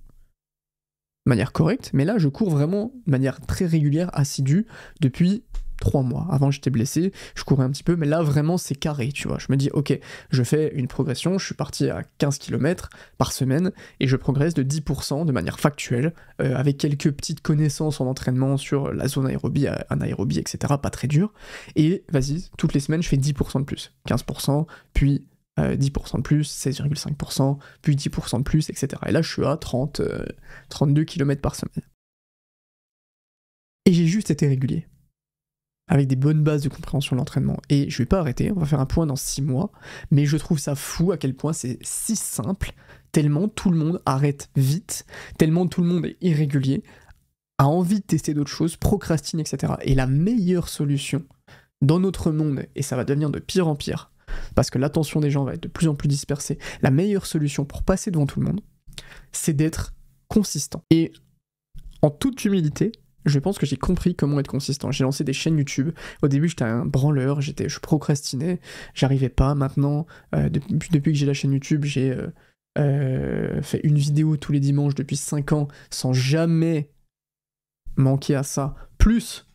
de manière correcte, mais là, je cours vraiment de manière très régulière, assidue, depuis 3 mois. Avant, j'étais blessé, je courais un petit peu, mais là, vraiment, c'est carré, tu vois. Je me dis, ok, je fais une progression, je suis parti à 15 km par semaine, et je progresse de 10% de manière factuelle, avec quelques petites connaissances en entraînement sur la zone aérobie, anaérobie, etc., pas très dur. Et vas-y, toutes les semaines, je fais 10% de plus. 15%, puis 10% de plus, 16,5%, puis 10% de plus, etc. Et là, je suis à 32 km par semaine. Et j'ai juste été régulier, avec des bonnes bases de compréhension de l'entraînement. Et je vais pas arrêter, on va faire un point dans 6 mois, mais je trouve ça fou à quel point c'est si simple, tellement tout le monde arrête vite, tellement tout le monde est irrégulier, a envie de tester d'autres choses, procrastine, etc. Et la meilleure solution dans notre monde, et ça va devenir de pire en pire, parce que l'attention des gens va être de plus en plus dispersée, la meilleure solution pour passer devant tout le monde, c'est d'être consistant. Et en toute humilité, je pense que j'ai compris comment être consistant. J'ai lancé des chaînes YouTube. Au début, j'étais un branleur, je procrastinais, j'arrivais pas. Maintenant, depuis que j'ai la chaîne YouTube, j'ai fait une vidéo tous les dimanches depuis 5 ans sans jamais manquer à ça. Plus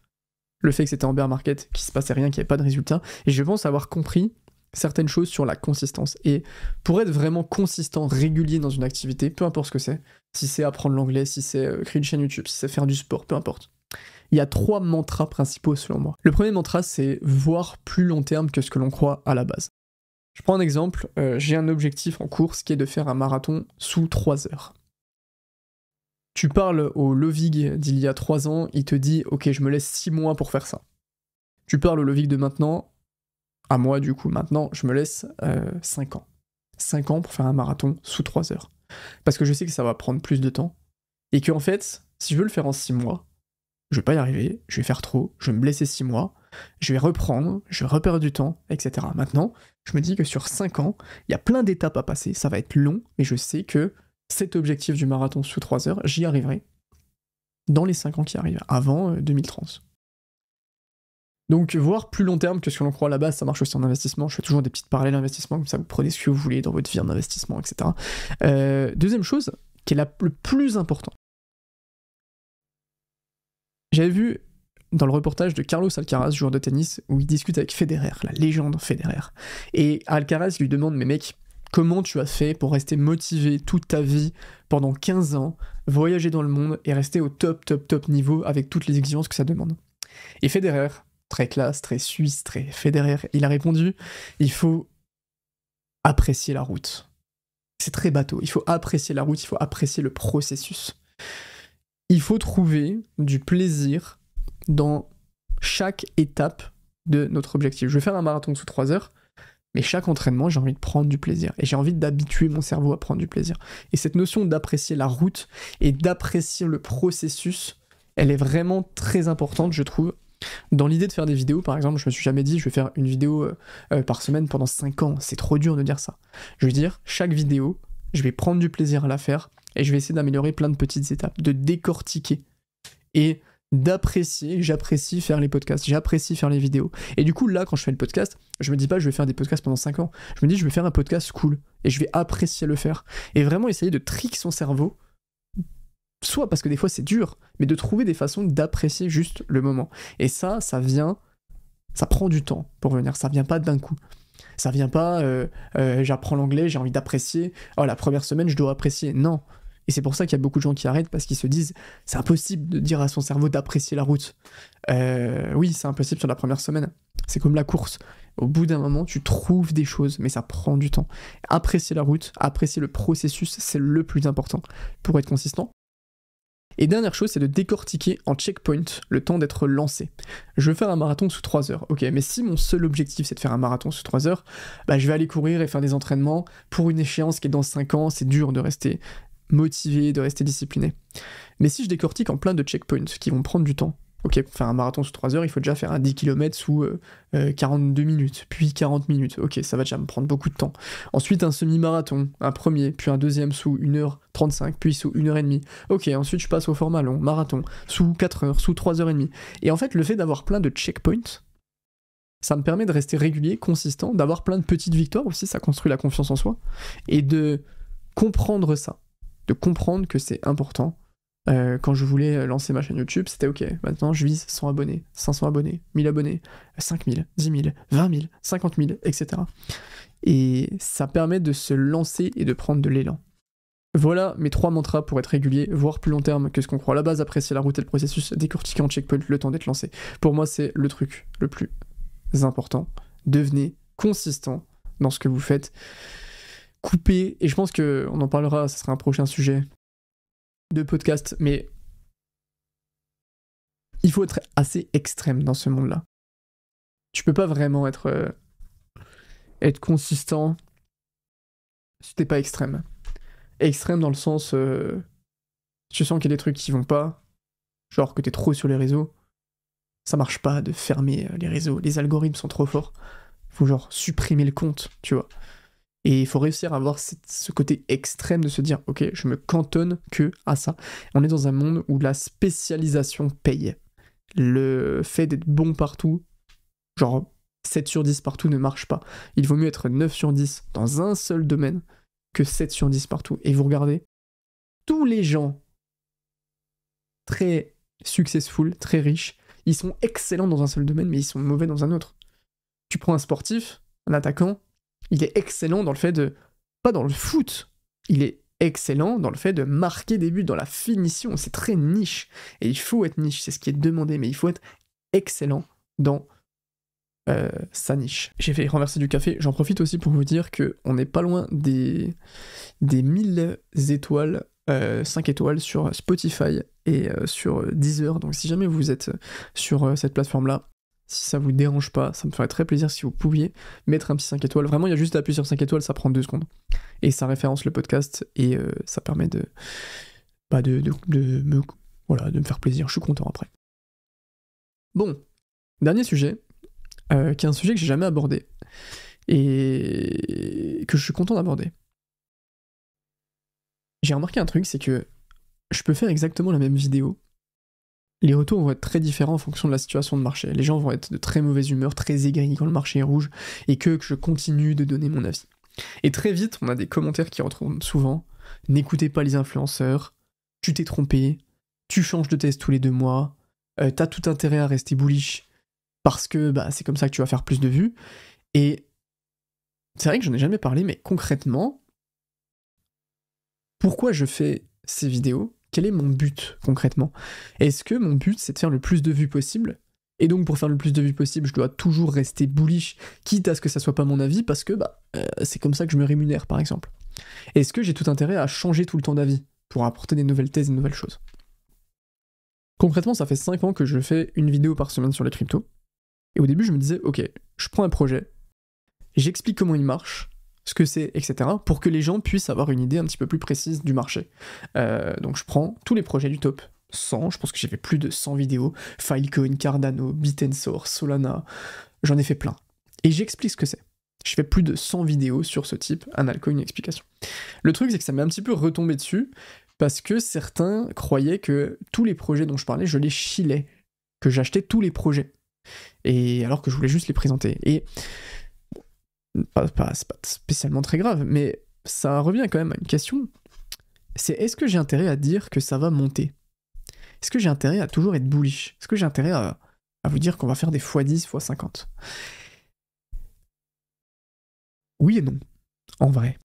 le fait que c'était en bear market, qu'il se passait rien, qu'il n'y avait pas de résultat. Et je pense avoir compris certaines choses sur la consistance. Et pour être vraiment consistant, régulier dans une activité, peu importe ce que c'est, si c'est apprendre l'anglais, si c'est créer une chaîne YouTube, si c'est faire du sport, peu importe. Il y a 3 mantras principaux selon moi. Le premier mantra, c'est voir plus long terme que ce que l'on croit à la base. Je prends un exemple, j'ai un objectif en course qui est de faire un marathon sous 3 heures. Tu parles au Lovig d'il y a 3 ans, il te dit « Ok, je me laisse 6 mois pour faire ça ». Tu parles au Lovig de maintenant, à moi du coup, maintenant, je me laisse 5 ans. 5 ans pour faire un marathon sous 3 heures. Parce que je sais que ça va prendre plus de temps, et qu'en fait, si je veux le faire en 6 mois, je vais pas y arriver, je vais faire trop, je vais me blesser 6 mois, je vais reprendre, je vais reperdre du temps, etc. Maintenant, je me dis que sur 5 ans, il y a plein d'étapes à passer, ça va être long, mais je sais que cet objectif du marathon sous 3 heures, j'y arriverai dans les 5 ans qui arrivent, avant 2030. Donc, voir plus long terme que ce que l'on croit à la base, ça marche aussi en investissement. Je fais toujours des petites parallèles d'investissement, comme ça vous prenez ce que vous voulez dans votre vie en investissement, etc. Deuxième chose, qui est le plus important. J'avais vu dans le reportage de Carlos Alcaraz, joueur de tennis, où il discute avec Federer, la légende Federer. Et Alcaraz lui demande, mais mec, comment tu as fait pour rester motivé toute ta vie, pendant 15 ans, voyager dans le monde et rester au top niveau avec toutes les exigences que ça demande? Et Federer, très classe, très suisse, très Federer, il a répondu, il faut apprécier la route. C'est très bateau, il faut apprécier la route, il faut apprécier le processus. Il faut trouver du plaisir dans chaque étape de notre objectif. Je vais faire un marathon sous 3 heures, mais chaque entraînement, j'ai envie de prendre du plaisir. Et j'ai envie d'habituer mon cerveau à prendre du plaisir. Et cette notion d'apprécier la route et d'apprécier le processus, elle est vraiment très importante, je trouve. Dans l'idée de faire des vidéos, par exemple, je me suis jamais dit je vais faire une vidéo par semaine pendant 5 ans. C'est trop dur de dire ça. Je veux dire, chaque vidéo, je vais prendre du plaisir à la faire et je vais essayer d'améliorer plein de petites étapes, de décortiquer et d'apprécier. J'apprécie faire les podcasts, j'apprécie faire les vidéos. Et du coup, là, quand je fais le podcast, je me dis pas je vais faire des podcasts pendant 5 ans. Je me dis je vais faire un podcast cool et je vais apprécier le faire. Et vraiment essayer de trick son cerveau, soit parce que des fois c'est dur, mais de trouver des façons d'apprécier juste le moment. Et ça prend du temps pour venir, ça vient pas d'un coup. Ça vient pas, j'apprends l'anglais, j'ai envie d'apprécier, oh la première semaine je dois apprécier, non. Et c'est pour ça qu'il y a beaucoup de gens qui arrêtent, parce qu'ils se disent, c'est impossible de dire à son cerveau d'apprécier la route. Oui, c'est impossible sur la première semaine. C'est comme la course. Au bout d'un moment, tu trouves des choses, mais ça prend du temps. Apprécier la route, apprécier le processus, c'est le plus important pour être consistant. Et dernière chose, c'est de décortiquer en checkpoint le temps d'être lancé. Je veux faire un marathon sous 3 heures, ok, mais si mon seul objectif c'est de faire un marathon sous 3 heures, bah je vais aller courir et faire des entraînements pour une échéance qui est dans 5 ans, c'est dur de rester motivé, de rester discipliné. Mais si je décortique en plein de checkpoints qui vont prendre du temps, ok, pour faire un marathon sous 3 heures, il faut déjà faire un 10 km sous 42 minutes, puis 40 minutes. Ok, ça va déjà me prendre beaucoup de temps. Ensuite, un semi-marathon, un premier, puis un deuxième sous 1h35, puis sous 1h30. Ok, ensuite je passe au format long, marathon, sous 4 heures, sous 3h30. Et en fait, le fait d'avoir plein de checkpoints, ça me permet de rester régulier, consistant, d'avoir plein de petites victoires aussi, ça construit la confiance en soi, et de comprendre ça, de comprendre que c'est important. Quand je voulais lancer ma chaîne YouTube, c'était ok, maintenant je vise 100 abonnés, 500 abonnés, 1000 abonnés, 5000, 10 000, 20 000, 50 000, etc. Et ça permet de se lancer et de prendre de l'élan. Voilà mes 3 mantras pour être régulier, voire plus long terme que ce qu'on croit à la base, apprécier la route et le processus, décortiquer en checkpoint le temps d'être lancé. Pour moi, c'est le truc le plus important. Devenez consistant dans ce que vous faites. Coupez, et je pense qu'on en parlera, ça sera un prochain sujet de podcast, mais il faut être assez extrême dans ce monde-là. Tu peux pas vraiment être consistant si t'es pas extrême. Extrême dans le sens, tu sens qu'il y a des trucs qui vont pas, genre que t'es trop sur les réseaux, ça marche pas de fermer les réseaux, les algorithmes sont trop forts, faut genre supprimer le compte, tu vois. Et il faut réussir à avoir ce côté extrême de se dire, ok, je me cantonne que à ça. On est dans un monde où la spécialisation paye. Le fait d'être bon partout, genre 7 sur 10 partout ne marche pas. Il vaut mieux être 9 sur 10 dans un seul domaine que 7 sur 10 partout. Et vous regardez, tous les gens très successful, très riches, ils sont excellents dans un seul domaine, mais ils sont mauvais dans un autre. Tu prends un sportif, un attaquant, il est excellent dans le fait de... pas dans le foot, il est excellent dans le fait de marquer des buts, dans la finition, c'est très niche. Et il faut être niche, c'est ce qui est demandé, mais il faut être excellent dans sa niche. J'ai fait renverser du café, j'en profite aussi pour vous dire qu'on n'est pas loin des 1000 étoiles, 5 étoiles sur Spotify et sur Deezer, donc si jamais vous êtes sur cette plateforme-là, si ça vous dérange pas, ça me ferait très plaisir si vous pouviez mettre un petit 5 étoiles. Vraiment, il y a juste à appuyer sur 5 étoiles, ça prend 2 secondes. Et ça référence le podcast et ça permet de me faire plaisir. Je suis content après. Bon, dernier sujet qui est un sujet que j'ai jamais abordé, et que je suis content d'aborder. J'ai remarqué un truc, c'est que je peux faire exactement la même vidéo. Les retours vont être très différents en fonction de la situation de marché. Les gens vont être de très mauvaise humeur, très aigris quand le marché est rouge, et que je continue de donner mon avis. Et très vite, on a des commentaires qui retrouvent souvent « N'écoutez pas les influenceurs, tu t'es trompé, tu changes de thèse tous les 2 mois, t'as tout intérêt à rester bullish, parce que c'est comme ça que tu vas faire plus de vues. » Et c'est vrai que j'en ai jamais parlé, mais concrètement, pourquoi je fais ces vidéos ? Quel est mon but concrètement ? Est-ce que mon but c'est de faire le plus de vues possible ? Et donc pour faire le plus de vues possible, je dois toujours rester bullish, quitte à ce que ça soit pas mon avis, parce que c'est comme ça que je me rémunère par exemple. Est-ce que j'ai tout intérêt à changer tout le temps d'avis pour apporter des nouvelles thèses, des nouvelles choses ? Concrètement, ça fait 5 ans que je fais une vidéo par semaine sur les cryptos. Et au début, je me disais, ok, je prends un projet, j'explique comment il marche, ce que c'est, etc., pour que les gens puissent avoir une idée un petit peu plus précise du marché. Donc je prends tous les projets du top 100, je pense que j'ai fait plus de 100 vidéos, Filecoin, Cardano, Bit&Source, Solana, j'en ai fait plein. Et j'explique ce que c'est. Je fais plus de 100 vidéos sur ce type, un altcoin explication. Le truc, c'est que ça m'est un petit peu retombé dessus, parce que certains croyaient que tous les projets dont je parlais, je les chillais, que j'achetais tous les projets. Et alors que je voulais juste les présenter. Et c'est pas spécialement très grave, mais ça revient quand même à une question. C'est est-ce que j'ai intérêt à dire que ça va monter ? Est-ce que j'ai intérêt à toujours être bullish ? Est-ce que j'ai intérêt à vous dire qu'on va faire des x10, x50 ? Oui et non, en vrai.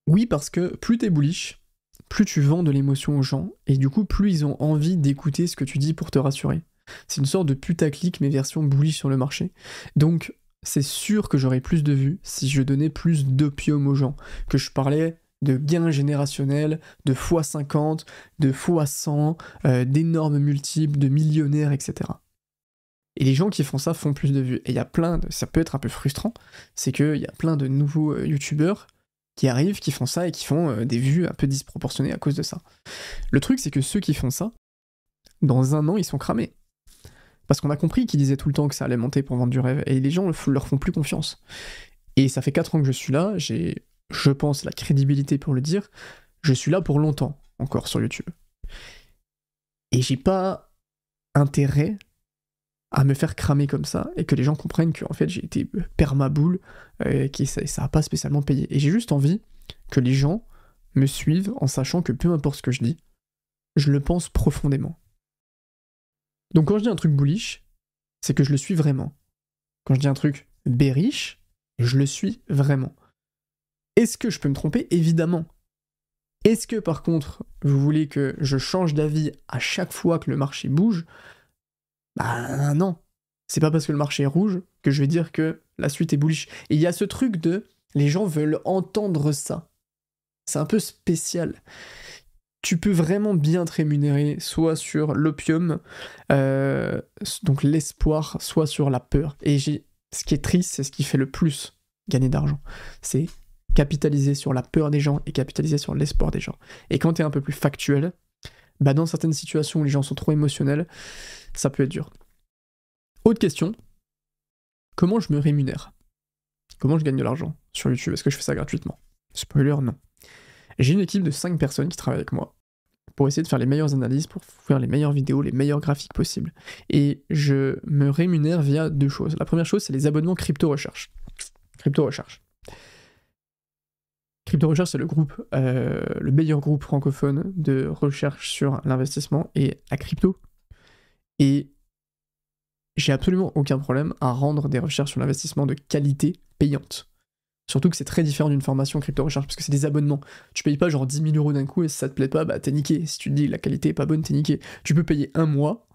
Oui, parce que plus t'es bullish, plus tu vends de l'émotion aux gens, et du coup, plus ils ont envie d'écouter ce que tu dis pour te rassurer. C'est une sorte de putaclic, mais version bullish sur le marché. Donc, c'est sûr que j'aurais plus de vues si je donnais plus d'opium aux gens, que je parlais de gains générationnels, de x50, de x100, d'énormes multiples, de millionnaires, etc. Et les gens qui font ça font plus de vues. Et il y a ça peut être un peu frustrant, c'est qu'il y a plein de nouveaux youtubeurs qui arrivent, qui font ça et qui font des vues un peu disproportionnées à cause de ça. Le truc, c'est que ceux qui font ça, dans 1 an, ils sont cramés. Parce qu'on a compris qu'ils disaient tout le temps que ça allait monter pour vendre du rêve, et les gens leur font plus confiance. Et ça fait 4 ans que je suis là, j'ai, je pense, la crédibilité pour le dire, je suis là pour longtemps, encore sur YouTube. Et j'ai pas intérêt à me faire cramer comme ça, et que les gens comprennent que en fait j'ai été permaboule, et que ça a pas spécialement payé. Et j'ai juste envie que les gens me suivent en sachant que peu importe ce que je dis, je le pense profondément. Donc quand je dis un truc bullish, c'est que je le suis vraiment. Quand je dis un truc bearish, je le suis vraiment. Est-ce que je peux me tromper ? Évidemment. Est-ce que par contre, vous voulez que je change d'avis à chaque fois que le marché bouge ? Non. C'est pas parce que le marché est rouge que je vais dire que la suite est bullish. Et il y a ce truc de les gens veulent entendre ça. C'est un peu spécial. Tu peux vraiment bien te rémunérer soit sur l'opium, donc l'espoir, soit sur la peur. Et ce qui est triste, c'est ce qui fait le plus gagner d'argent. C'est capitaliser sur la peur des gens et capitaliser sur l'espoir des gens. Et quand t'es un peu plus factuel, dans certaines situations où les gens sont trop émotionnels, ça peut être dur. Autre question, comment je me rémunère ? Comment je gagne de l'argent sur YouTube ? Est-ce que je fais ça gratuitement ? Spoiler, non. J'ai une équipe de 5 personnes qui travaillent avec moi pour essayer de faire les meilleures analyses, pour faire les meilleures vidéos, les meilleurs graphiques possibles. Et je me rémunère via 2 choses. La première chose, c'est les abonnements Crypto Recherche. Crypto Recherche, c'est le meilleur groupe francophone de recherche sur l'investissement et la crypto. Et j'ai absolument aucun problème à rendre des recherches sur l'investissement de qualité payante. Surtout que c'est très différent d'une formation crypto-recherche, parce que c'est des abonnements. Tu payes pas genre 10 000 € d'un coup, et si ça te plaît pas, t'es niqué. Si tu te dis la qualité est pas bonne, t'es niqué. Tu peux payer 1 mois,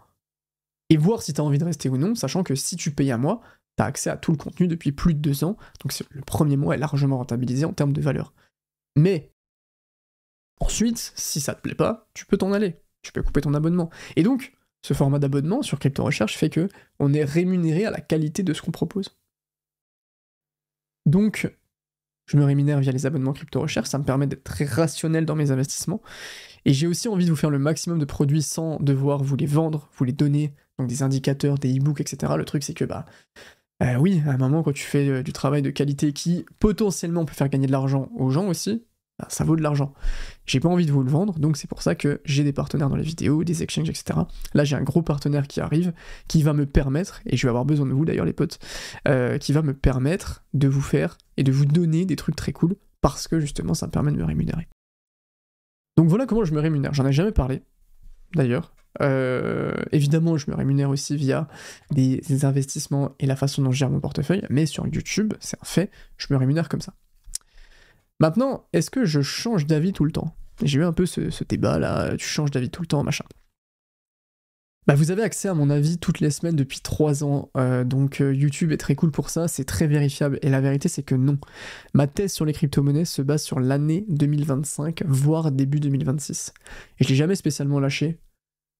et voir si t'as envie de rester ou non, sachant que si tu payes 1 mois, t'as accès à tout le contenu depuis plus de 2 ans, donc le premier mois est largement rentabilisé en termes de valeur. Mais, ensuite, si ça te plaît pas, tu peux t'en aller. Tu peux couper ton abonnement. Et donc, ce format d'abonnement sur crypto-recherche fait que on est rémunéré à la qualité de ce qu'on propose. Donc, je me rémunère via les abonnements crypto recherche, ça me permet d'être très rationnel dans mes investissements. Et j'ai aussi envie de vous faire le maximum de produits sans devoir vous les vendre, vous les donner, donc des indicateurs, des e-books, etc. Le truc c'est que oui, à un moment quand tu fais du travail de qualité qui potentiellement peut faire gagner de l'argent aux gens aussi, ça vaut de l'argent. J'ai pas envie de vous le vendre, donc c'est pour ça que j'ai des partenaires dans les vidéos, des exchanges, etc. Là j'ai un gros partenaire qui arrive, qui va me permettre, et je vais avoir besoin de vous d'ailleurs les potes, qui va me permettre de vous faire et de vous donner des trucs très cool, parce que justement ça me permet de me rémunérer. Donc voilà comment je me rémunère, j'en ai jamais parlé, d'ailleurs. Évidemment, je me rémunère aussi via des investissements et la façon dont je gère mon portefeuille, mais sur YouTube, c'est un fait, je me rémunère comme ça. Maintenant, est-ce que je change d'avis tout le temps? J'ai eu un peu ce débat là, tu changes d'avis tout le temps, machin. Vous avez accès à mon avis toutes les semaines depuis 3 ans, donc YouTube est très cool pour ça, c'est très vérifiable, et la vérité c'est que non. Ma thèse sur les crypto-monnaies se base sur l'année 2025, voire début 2026. Et je l'ai jamais spécialement lâché.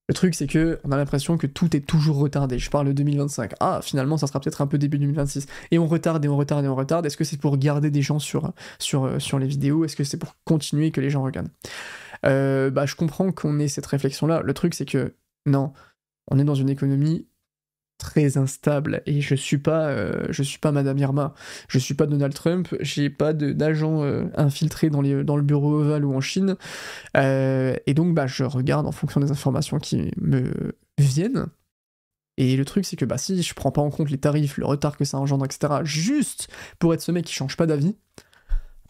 Le truc c'est que on a l'impression que tout est toujours retardé. Je parle de 2025. Ah, finalement ça sera peut-être un peu début 2026. Et on retarde et on retarde et on retarde. Est-ce que c'est pour garder des gens sur les vidéos? Est-ce que c'est pour continuer que les gens regardent? Je comprends qu'on ait cette réflexion-là. Le truc c'est que non, on est dans une économie très instable et je suis pas Madame Irma, je suis pas Donald Trump, j'ai pas d'agents infiltrés dans le bureau ovale ou en Chine, et donc je regarde en fonction des informations qui me viennent. Et le truc c'est que si je prends pas en compte les tarifs, le retard que ça engendre, etc., juste pour être ce mec qui change pas d'avis,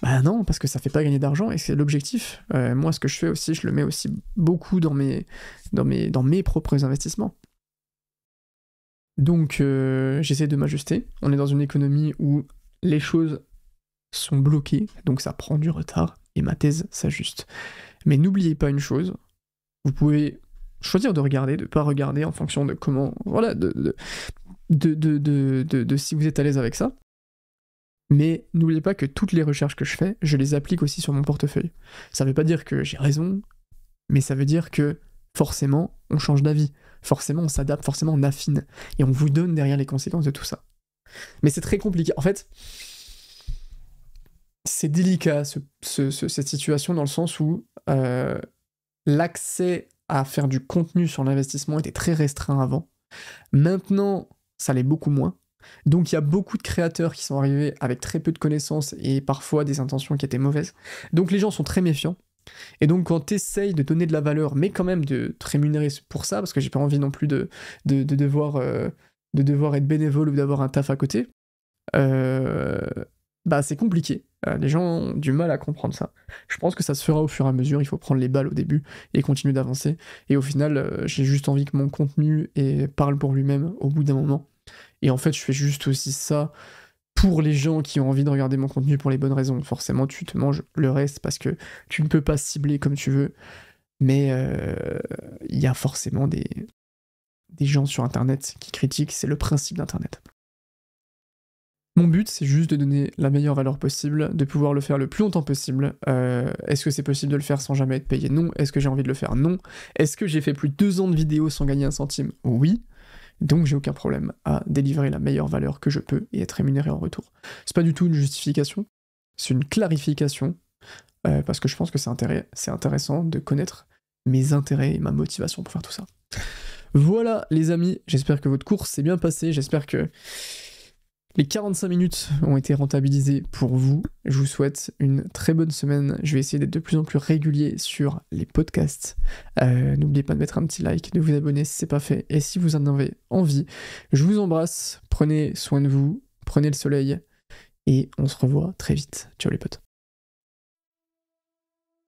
non, parce que ça fait pas gagner d'argent et c'est l'objectif. Moi ce que je fais aussi, je le mets aussi beaucoup dans mes propres investissements. Donc j'essaie de m'ajuster. On est dans une économie où les choses sont bloquées, donc ça prend du retard, et ma thèse s'ajuste. Mais n'oubliez pas une chose, vous pouvez choisir de regarder, de pas regarder en fonction de comment, voilà, de si vous êtes à l'aise avec ça. Mais n'oubliez pas que toutes les recherches que je fais, je les applique aussi sur mon portefeuille. Ça veut pas dire que j'ai raison, mais ça veut dire que forcément, on change d'avis. Forcément, on s'adapte, forcément, on affine. Et on vous donne derrière les conséquences de tout ça. Mais c'est très compliqué. En fait, c'est délicat, cette situation, dans le sens où l'accès à faire du contenu sur l'investissement était très restreint avant. Maintenant, ça l'est beaucoup moins. Donc il y a beaucoup de créateurs qui sont arrivés avec très peu de connaissances et parfois des intentions qui étaient mauvaises. Donc les gens sont très méfiants. Et donc quand t'essayes de donner de la valeur, mais quand même de te rémunérer pour ça, parce que j'ai pas envie non plus de devoir être bénévole ou d'avoir un taf à côté, c'est compliqué. Les gens ont du mal à comprendre ça. Je pense que ça se fera au fur et à mesure, il faut prendre les balles au début et continuer d'avancer. Et au final, j'ai juste envie que mon contenu parle pour lui-même au bout d'un moment. Et en fait, je fais juste aussi ça pour les gens qui ont envie de regarder mon contenu pour les bonnes raisons. Forcément, tu te manges le reste parce que tu ne peux pas cibler comme tu veux. Mais il y a forcément des gens sur Internet qui critiquent, c'est le principe d'Internet. Mon but, c'est juste de donner la meilleure valeur possible, de pouvoir le faire le plus longtemps possible. Est-ce que c'est possible de le faire sans jamais être payé? Non. Est-ce que j'ai envie de le faire? Non. Est-ce que j'ai fait plus de 2 ans de vidéos sans gagner un centime? Oui. Donc j'ai aucun problème à délivrer la meilleure valeur que je peux et être rémunéré en retour. C'est pas du tout une justification, c'est une clarification, parce que je pense que c'est intéressant de connaître mes intérêts et ma motivation pour faire tout ça. Voilà les amis, j'espère que votre course s'est bien passée, j'espère que les 45 minutes ont été rentabilisées pour vous. Je vous souhaite une très bonne semaine. Je vais essayer d'être de plus en plus régulier sur les podcasts. N'oubliez pas de mettre un petit like, de vous abonner si c'est pas fait. Et si vous en avez envie, je vous embrasse. Prenez soin de vous, prenez le soleil. Et on se revoit très vite. Ciao les potes.